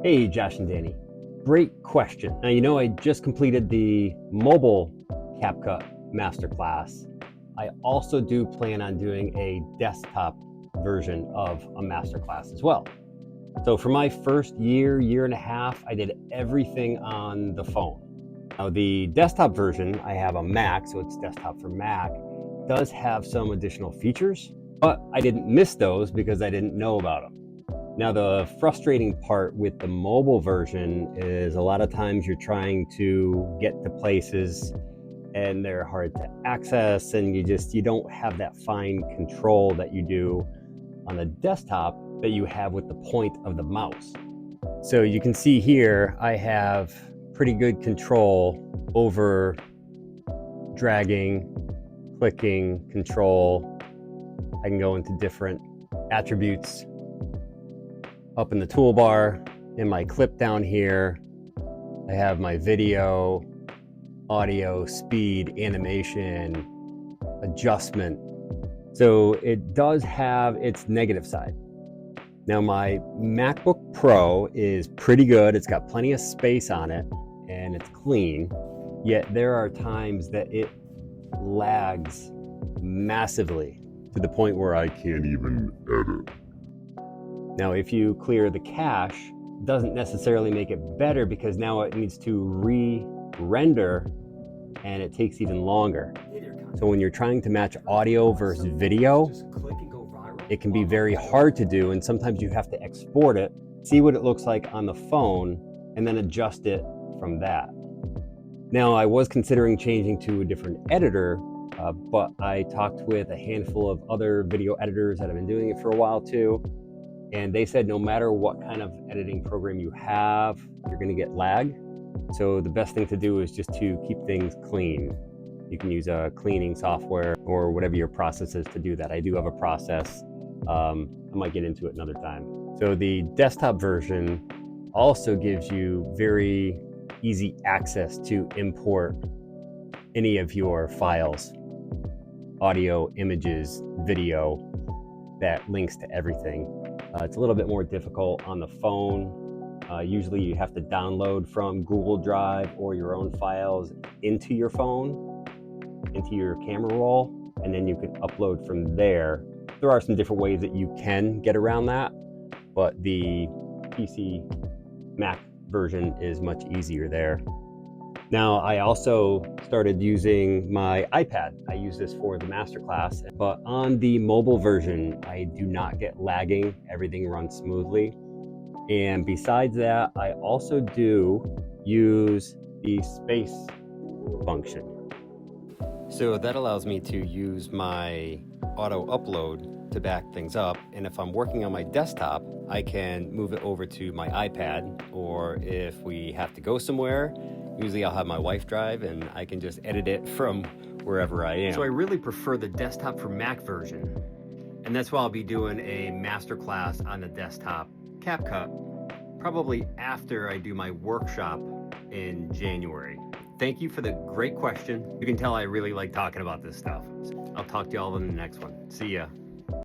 Hey, Josh and Danny. Great question. Now, I just completed the mobile Capcut Masterclass. I also do plan on doing a desktop version of a Masterclass as well. So for my first year and a half, I did everything on the phone. Now, the desktop version, I have a Mac, so it's desktop for Mac, does have some additional features, but I didn't miss those because I didn't know about them. Now, the frustrating part with the mobile version is a lot of times you're trying to get to places and they're hard to access, and you don't have that fine control that you do on the desktop that you have with the point of the mouse. So you can see here, I have pretty good control over dragging, clicking, control. I can go into different attributes up in the toolbar. In my clip down here, I have my video, audio, speed, animation, adjustment. So it does have its negative side. Now, my MacBook Pro is pretty good. It's got plenty of space on it and it's clean, yet there are times that it lags massively to the point where I can't even edit. Now, if you clear the cache, it doesn't necessarily make it better because now it needs to re-render and it takes even longer. So when you're trying to match audio versus video, it can be very hard to do, and sometimes you have to export it, see what it looks like on the phone, and then adjust it from that. Now, I was considering changing to a different editor, but I talked with a handful of other video editors that have been doing it for a while too, and they said no matter what kind of editing program you have, you're going to get lag. So the best thing to do is just to keep things clean. You can use a cleaning software or whatever your process is to do that. I do have a process. I might get into it another time. So the desktop version also gives you very easy access to import any of your files, audio, images, video, that links to everything. It's a little bit more difficult on the phone. Usually you have to download from Google Drive or your own files into your phone, into your camera roll, and then you can upload from there. There are some different ways that you can get around that, but the PC Mac version is much easier there. Now, I also started using my iPad. I use this for the Masterclass, but on the mobile version, I do not get lagging. Everything runs smoothly. And besides that, I also do use the space function. So that allows me to use my auto upload to back things up. And if I'm working on my desktop, I can move it over to my iPad, or if we have to go somewhere, usually I'll have my wife drive and I can just edit it from wherever I am. So I really prefer the desktop for Mac version. And that's why I'll be doing a masterclass on the desktop Capcut, probably after I do my workshop in January. Thank you for the great question. You can tell I really like talking about this stuff. I'll talk to y'all in the next one. See ya.